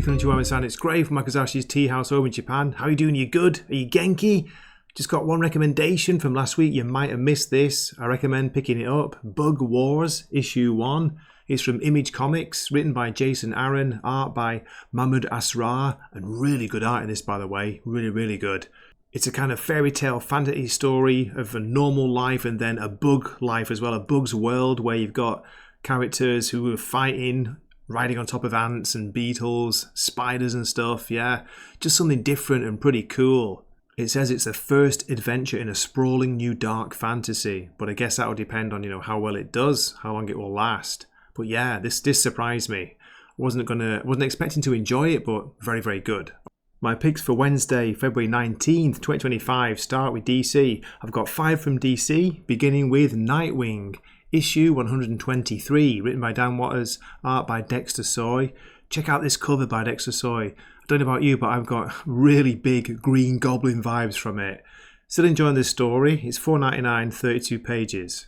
Konnichiwa-san, it's Gray from Wakizashi's Teahouse over in Japan. How are you doing? You good? Are you Genki? Just got one recommendation from last week. You might have missed this. I recommend picking it up. Bug Wars, issue 1. It's from Image Comics, written by Jason Aaron, art by Mahmoud Asrar, and really good art in this, by the way. Really, really good. It's a kind of fairy tale fantasy story of a normal life and then a bug life as well, a bug's world where you've got characters who are fighting, riding on top of ants and beetles, spiders and stuff, yeah. Just something different and pretty cool. It says it's the first adventure in a sprawling new dark fantasy, but I guess that will depend on, how well it does, how long it will last. But yeah, this surprised me. I wasn't expecting to enjoy it, but very, very good. My picks for Wednesday, February 19th, 2025 start with DC. I've got 5 from DC, beginning with Nightwing, issue 123, written by Dan Watters, art by Dexter Soy. Check out this cover by Dexter Soy. I don't know about you, but I've got really big Green Goblin vibes from it. Still enjoying this story. It's $4.99, 32 pages.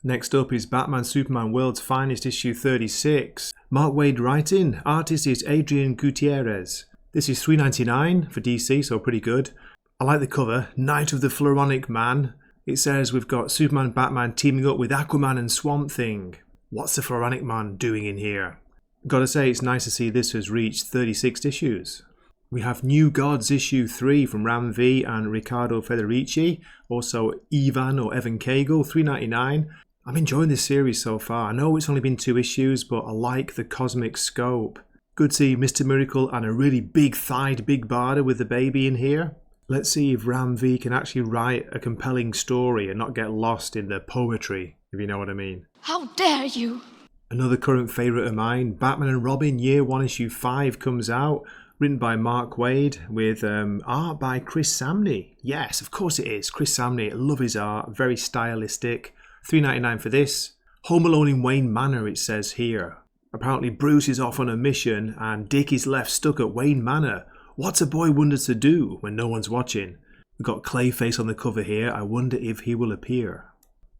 Next up is Batman Superman World's Finest, issue 36. Mark Waid writing, artist is Adrian Gutierrez. This is $3.99 for DC, so pretty good. I like the cover, Night of the Floronic Man. It says we've got Superman and Batman teaming up with Aquaman and Swamp Thing. What's the Floronic Man doing in here? Gotta say, it's nice to see this has reached 36 issues. We have New Gods issue 3 from Ram V and Riccardo Federici. Also Evan or Evan Cagle, $3.99. I'm enjoying this series so far. I know it's only been 2 issues, but I like the cosmic scope. Good to see Mr. Miracle and a really big-thighed Big Barda with the baby in here. Let's see if Ram V can actually write a compelling story and not get lost in the poetry, if you know what I mean. How dare you! Another current favourite of mine, Batman and Robin Year 1 issue 5 comes out, written by Mark Waid with art by Chris Samney. Yes, of course it is. Chris Samney, I love his art, very stylistic. $3.99 for this. Home Alone in Wayne Manor, it says here. Apparently Bruce is off on a mission and Dick is left stuck at Wayne Manor. What's a boy wonder to do when no one's watching? We've got Clayface on the cover here. I wonder if he will appear.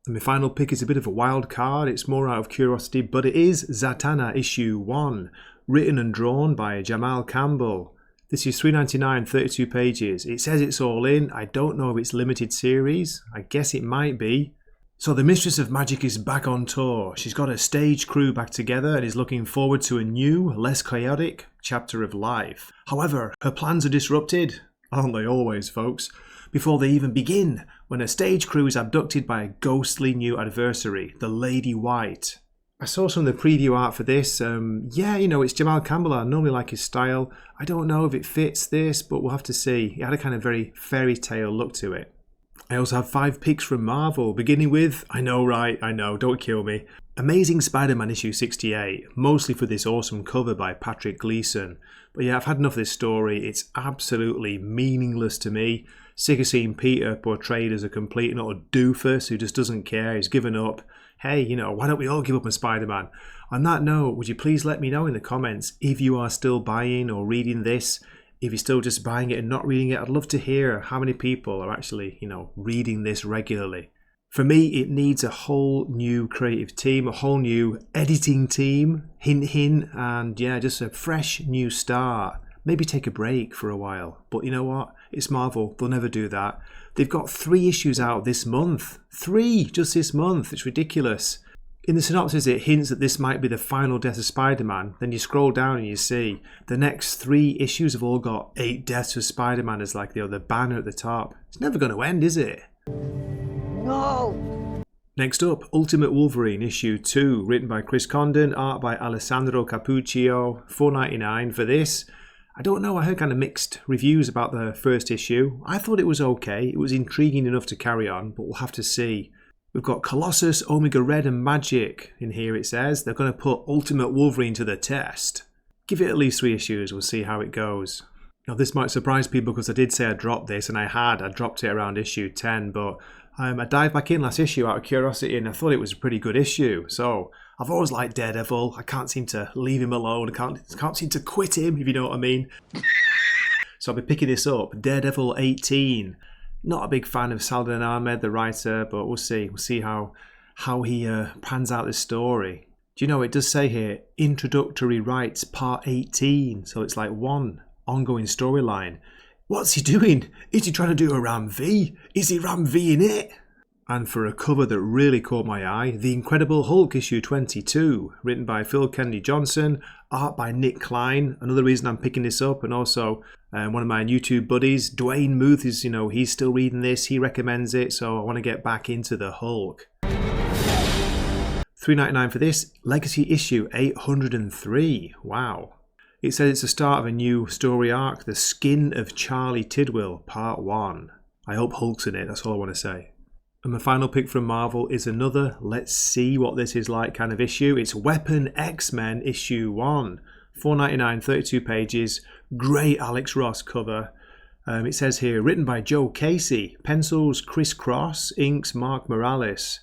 And my final pick is a bit of a wild card. It's more out of curiosity, but it is Zatanna issue 1, written and drawn by Jamal Campbell. This is $3.99, 32 pages. It says it's all in. I don't know if it's limited series. I guess it might be. So the Mistress of Magic is back on tour. She's got her stage crew back together and is looking forward to a new, less chaotic chapter of life. However, her plans are disrupted, aren't they always, folks, before they even begin, when her stage crew is abducted by a ghostly new adversary, the Lady White. I saw some of the preview art for this. It's Jamal Campbell. I normally like his style. I don't know if it fits this, but we'll have to see. It had a kind of very fairy tale look to it. I also have 5 picks from Marvel, beginning with, I know, don't kill me, Amazing Spider-Man issue 68, mostly for this awesome cover by Patrick Gleason. But yeah, I've had enough of this story. It's absolutely meaningless to me. Sick of seeing Peter portrayed as a complete and utter doofus who just doesn't care, he's given up. Hey, why don't we all give up on Spider-Man? On that note, would you please let me know in the comments if you are still buying or reading this? If you're still just buying it and not reading it, I'd love to hear how many people are actually, reading this regularly. For me, it needs a whole new creative team, a whole new editing team, hint, and yeah, just a fresh new start. Maybe take a break for a while. But you know what? It's Marvel. They'll never do that. They've got 3 issues out this month. 3 just this month. It's ridiculous. In the synopsis, it hints that this might be the final death of Spider-Man. Then you scroll down and you see the next 3 issues have all got 8 deaths of Spider-Man as like the banner at the top. It's never going to end, is it? No! Next up, Ultimate Wolverine issue 2, written by Chris Condon, art by Alessandro Cappuccio, $4.99 for this. I don't know, I heard kind of mixed reviews about the first issue. I thought it was okay. It was intriguing enough to carry on, but we'll have to see. We've got Colossus, Omega Red and Magic in here, it says. They're going to put Ultimate Wolverine to the test. Give it at least 3 issues, we'll see how it goes. Now this might surprise people because I did say I dropped this, and I dropped it around issue 10, but I dived back in last issue out of curiosity and I thought it was a pretty good issue. So I've always liked Daredevil. I can't seem to leave him alone. I can't seem to quit him, if you know what I mean. So I'll be picking this up, Daredevil 18. Not a big fan of Saladin Ahmed, the writer, but we'll see. We'll see how he pans out this story. Do you know, it does say here, Introductory Rights Part 18, so it's like one ongoing storyline. What's he doing? Is he trying to do a Ram V? Is he Ram V-ing it? And for a cover that really caught my eye, The Incredible Hulk issue 22, written by Phil Kennedy Johnson, art by Nick Klein. Another reason I'm picking this up, and also one of my YouTube buddies, Dwayne Muth, is, he's still reading this, he recommends it, so I want to get back into the Hulk. $3.99 for this, Legacy issue 803. Wow. It says it's the start of a new story arc, The Skin of Charlie Tidwell, Part 1. I hope Hulk's in it, that's all I want to say. And my final pick from Marvel is another let's see what this is like kind of issue. It's Weapon X-Men issue 1. $4.99, 32 pages. Great Alex Ross cover. It says here, written by Joe Casey. Pencils Chris Cross. Inks Mark Morales.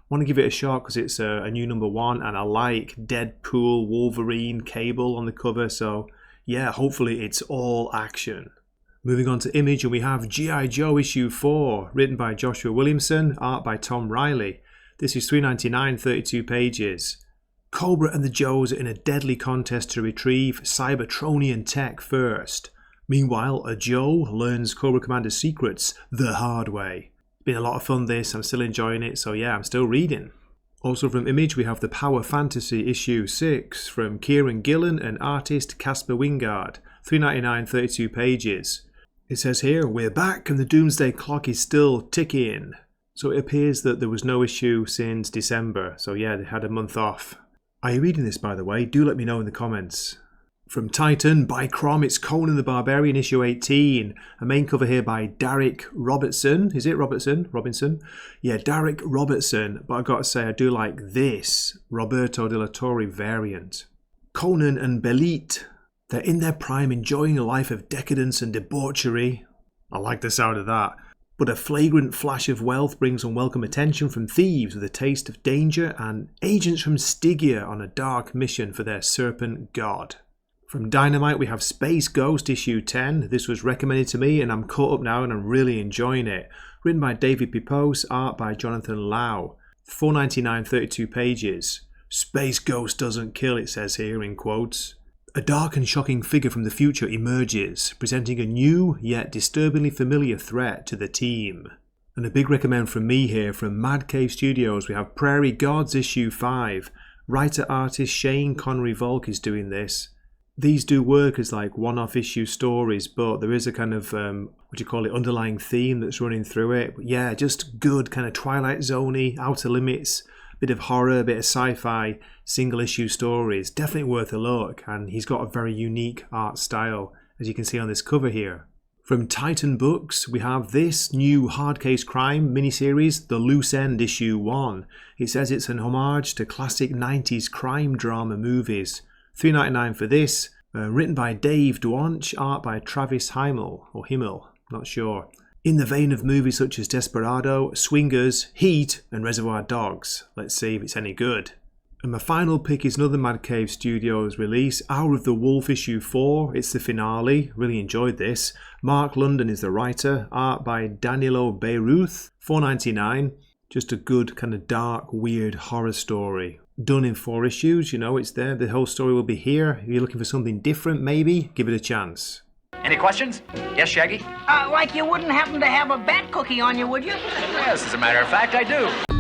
I want to give it a shot because it's a new number 1 and I like Deadpool, Wolverine, Cable on the cover. So yeah, hopefully it's all action. Moving on to Image, and we have G.I. Joe issue 4, written by Joshua Williamson, art by Tom Riley. This is $3.99, 32 pages. Cobra and the Joes are in a deadly contest to retrieve Cybertronian tech first. Meanwhile, a Joe learns Cobra Commander's secrets the hard way. Been a lot of fun this, I'm still enjoying it, so yeah, I'm still reading. Also from Image, we have the Power Fantasy issue 6 from Kieran Gillen and artist Casper Wingard. $3.99, 32 pages. It says here, we're back and the doomsday clock is still ticking. So it appears that there was no issue since December. So yeah, they had a month off. Are you reading this, by the way? Do let me know in the comments. From Titan, by Crom, it's Conan the Barbarian issue 18. A main cover here by Derek Robertson. Is it Robertson? Robinson? Yeah, Derek Robertson. But I've got to say, I do like this Roberto de la Torre variant. Conan and Belit. They're in their prime enjoying a life of decadence and debauchery. I like the sound of that. But a flagrant flash of wealth brings unwelcome attention from thieves with a taste of danger and agents from Stygia on a dark mission for their serpent god. From Dynamite we have Space Ghost issue 10. This was recommended to me and I'm caught up now and I'm really enjoying it. Written by David Pipos, art by Jonathan Lau. $4.99, 32 pages. Space Ghost doesn't kill, it says here in quotes. A dark and shocking figure from the future emerges, presenting a new yet disturbingly familiar threat to the team. And a big recommend from me here from Mad Cave Studios, we have Prairie Gods issue 5. Writer-artist Shane Connery-Volk is doing this. These do work as like one-off issue stories, but there is a kind of, underlying theme that's running through it. But yeah, just good kind of Twilight Zone-y, Outer Limits, bit of horror, a bit of sci-fi, single issue stories. Definitely worth a look, and he's got a very unique art style, as you can see on this cover here. From Titan Books, we have this new hard case crime miniseries, The Loose End issue 1. It says it's an homage to classic 90s crime drama movies. $3.99 for this, written by Dave Dwanch, art by Travis Himmel, not sure. In the vein of movies such as Desperado, Swingers, Heat and Reservoir Dogs. Let's see if it's any good. And my final pick is another Mad Cave Studios release, Hour of the Wolf issue 4. It's the finale, really enjoyed this. Mark London is the writer, art by Danilo Beyruth. $4.99, just a good kind of dark, weird horror story. Done in 4 issues, it's there, the whole story will be here. If you're looking for something different, maybe, give it a chance. Any questions? Yes, Shaggy? Like you wouldn't happen to have a bat cookie on you, would you? Yes, as a matter of fact, I do.